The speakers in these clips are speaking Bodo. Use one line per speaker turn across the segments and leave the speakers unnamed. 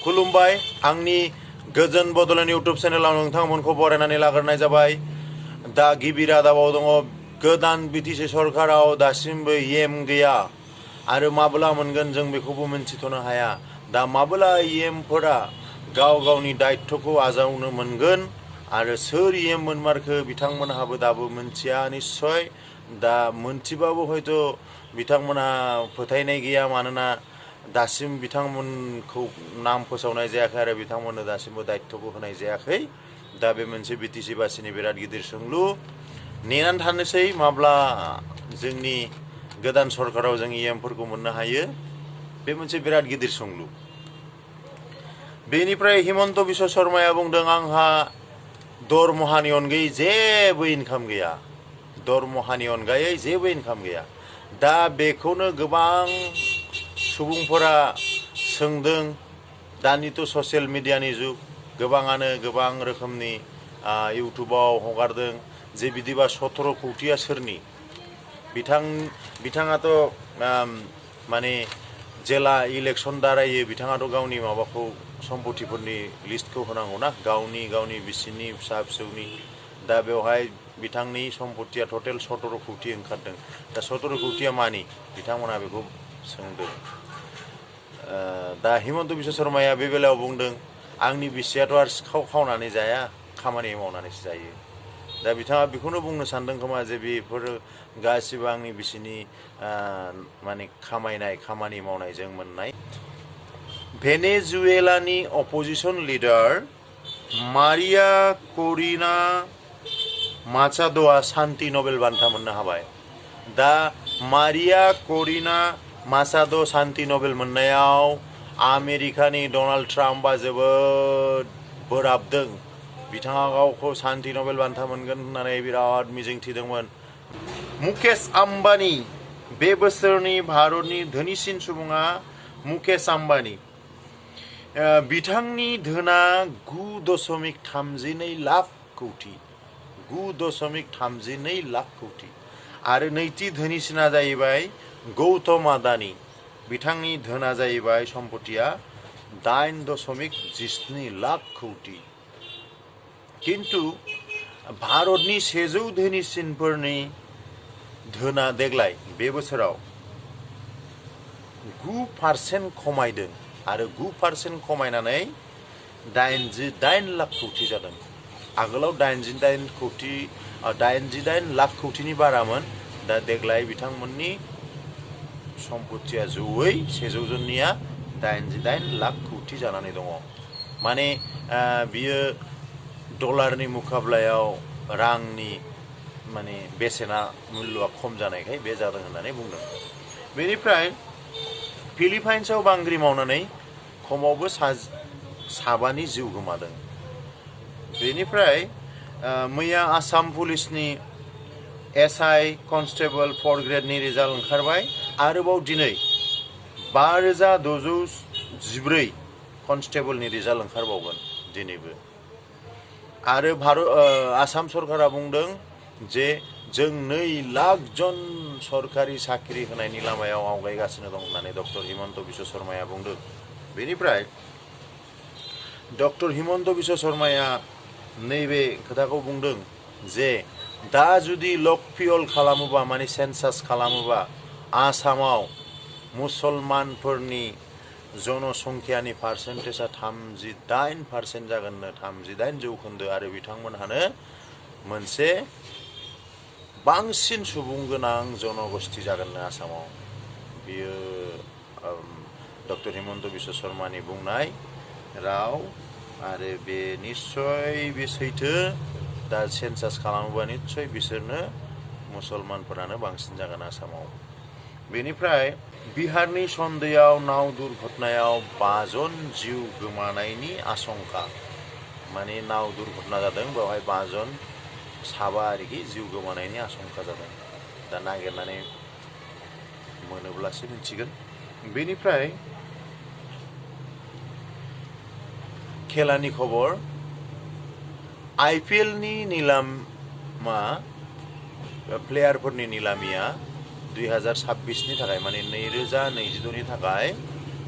खुलुमबाय आंनि गोजोन बड'लेण्ड इउटुब चेनेलाव नोंथांमोनखौ बरायनानै लाग्रोनाय जाबाय। दा गिबि रादाबाव दङ गोदान बिटिसि सरकाराव दासिमबो एम गैया आरो माब्ला मोनगोन जों बेखौबो मिन्थिथ'नो हाया। दा माब्ला एमफोरा गाव गावनि दायित्वखौ आजावनो मोनगोन आरो सोर एम मोनमारखो बिथांमोनहाबो दाबो मिन्थिया निस्सय। दा मोनथिबाबो हयथ' बिथांमोनहा फोथायनाय गैया, मानोना दासिम बिथांमोनखौ नाम फोसावनाय जायाखै आरो बिथांमोननो दासिमबो दायित्वबो होनाय जायाखै। दा बे मोनसे बिटिसि बासिनि बिराद गिदिर सोंलु। नेनानै थानोसै माब्ला जोंनि गोदान सरकाराव जों एमफोरखौ मोननो हायो। बे मोनसे बिराद गिदिर सोंलु। बेनिफ्राय हिमन्त बिश्व शर्माया बुंदों आंहा दरमहानि अनगायै जेबो इनकाम गैया, दरमहानि अनगायै जेबो इनकाम गैया। दा बेखौनो गोबां सुबुंफोरा सोंदों। दानिथ' ससियेल मिडियानि जुग, गोबाङानो गोबां रोखोमनि इउटुबाव हगारदों जे बिदिबा 17 कौटिया सोरनि? बिथाङाथ' माने जेला इलेक्सन दारायो बिथाङाथ' गावनि माबाखौ सम्पतिफोरनि लिस्टखौ होनांगौ ना, गावनि बिसिनि फिसा फिसौनि। दा बेवहाय बिथांनि सम्पतिया टटेल 17 कौटि ओंखारदों। दा 17 कौटिया मानि? बिथांमोना बेखौ सोंदों। दा हिमन्त बिश्व शर्माया बे बेलायाव बुंदों आंनि बिसियाथ' आरो सिखाव खावनानै जाया, खामानि मावनानैसो जायो। दा बिथाङा बेखौनो बुंनो सानदों खोमा जे बेफोरो गासिबो आंनि बिसिनि माने खामायनाय खामानि मावनायजों मोननाय। भेनेजुएलानि अपोजिशन लिडार मारिया करिना माचाद'आ शान्ति नबेल बान्था मोननो हाबाय। दा मारिया करिना माचाद' शान्ति नबेल मोननायाव आमेरिकानि डनाल्ड ट्राम्पआ जोबोद बोराबदों। बिथाङा गावखौ शान्ति नबेल बान्था मोनगोन होननानै बिराद मिजिंथिदोंमोन। मुकेश आम्बानी, बे बोसोरनि भारतनि धोनिसिन सुबुङा मुकेश आम्बानी। बिथांनि धोना 9.32 लाख कौटि, 9.32 लाख कौटि। आरो नैथि धोनिसिना जाहैबाय गौतम आदानी। बिथांनि धोना जाहैबाय सम्पतिया 8.17 लाख कौटि। किन्तु भारतनि 100 धोनिसिनफोरनि धोना देग्लाय बे बोसोराव 9% खमायदों आरो 9% खमायनानै 88 लाख कौटि जादों। आगोलाव 88 लाख कौटिनि बारामोन। दा देग्लाय बिथांमोननि सम्पतिया जौयै 100 जननिया 88 लाख कौटि जानानै दङ। माने बियो डलारनि मुकाब्लायाव रांनि माने बेसेना मुल्यआ खम जानायखाय बे जादों होननानै बुंदों। बेनिफ्राय फिलिपाइन्सआव बांग्रि मावनानै खमावबो 7 जिउ गोमादों। बेनिफ्राय मैया आसाम पुलिसनि SI कनस्टेबल 4 ग्रेडनि रिजाल्ट ओंखारबाय। आरोबाव दिनै 5614 कनस्टेबलनि रिजाल्ट ओंखारबावगोन दिनैबो। आरो आसाम सरकारा बुंदों जे जों 2 लाख जन सरकारि साख्रि होनायनि लामायाव आवगायगासिनो दं होननानै डक्टर हिमन्त बिश्व शर्माया बुंदों। बेनिफ्राय डक्टर हिमन्त बिश्व शर्माया नैबे खोथाखौ बुंदों जे दा जुदि लकपियल खालामोबा, माने सेन्सास खालामोबा, आसामाव मुसलमानफोरनि जनसंख्यानि पार्सेन्टेजआ 38% जागोननो, 38 जौखोन्दो। आरो बिथांमोनहानो मोनसे बांसिन सुबुं गोनां जनगोष्ठी जागोननो आसामाव। बियो डक्टर हिमन्त बिश्व शर्मानि बुंनाय राव आरो बे निस्सय बे सैथो। दा सेन्सास खालामोबा निस्सय बिसोरनो मुसलमानफोरानो बांसिन जागोन आसामाव। बेनिफ्राय बिहारनि सन्दैयाव नाव दुर्घटनायाव 5 जन जिउ गोमानायनि आशंका, माने नाव दुर्घटना जादों, बेवहाय 5 जन आरोखि जिउ गोमानायनि आशंका जादों। दा नागिरनानै मोनोब्लासो मिथिगोन। बेनिफ्राय खेलानि खबर, IPLनि निलामा प्लेयारफोरनि निलामिया 2026 नि थाखाय, माने 2026 नि थाखाय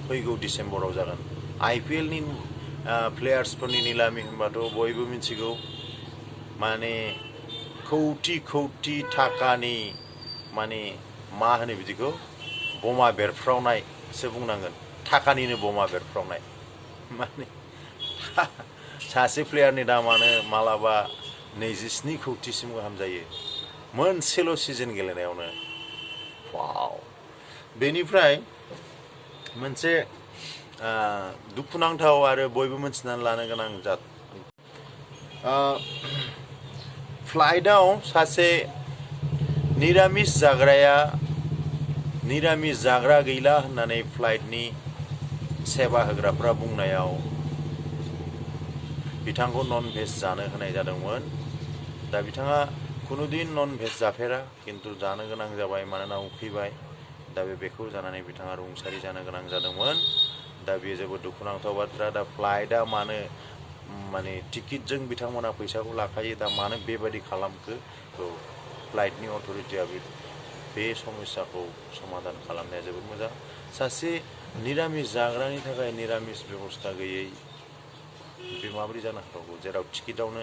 फैगौ डिसेम्बराव जागोन। IPL नि प्लेयार्सफोरनि निलामि होनबाथ' बयबो मिथिगौ माने कौटि कौटि थाखानि माने मा होनो बिदिखौ बमा बेरफ्रावनायसो बुंनांगोन थाखानिनो बमा बेरफ्रावनाय माने सासे प्लेयारनि दामानो मालाबा 27 कौटिसिम गाहाम जायो मोनसेल' सिजन गेलेनायावनो वाव बेनिफ्राय मोनसे दुखुनांथाव आरो बयबो मिथिनानै लानो गोनां फ्लाइटआव सासे निरामिस जाग्रा गैला होननानै फ्लाइटनि सेवा होग्राफ्रा बुंनायाव बिथांखौ नन भेज जानो होनाय जादोंमोन दा बिथाङा खुनुदिन नन भेज जाफेरा किन्तु जानो गोनां जाबाय मानोना उखैबाय दा बेखौ जानानै बिथाङा रुंसारि जानो गोनां जादोंमोन दा बेयो जोबोद दुखुनांथाव बाथ्रा दा फ्लाइटआ मानो माने टिकेटजों बिथांमोना फैसाखौ लाखायो दा मानो बेबायदि खालामखो फ्लाइटनि अथ'रिटिया बे समस्याखौ समाधान खालामनाया जोबोद मोजां सासे निरामिस जाग्रानि थाखाय निरामिस बेबस्था गैयै बे माबोरै जानो हाथावगौ जेराव टिकेटआवनो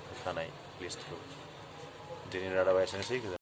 होखानाय लिस्टखौ दिनै रादाबा एसेनोसै।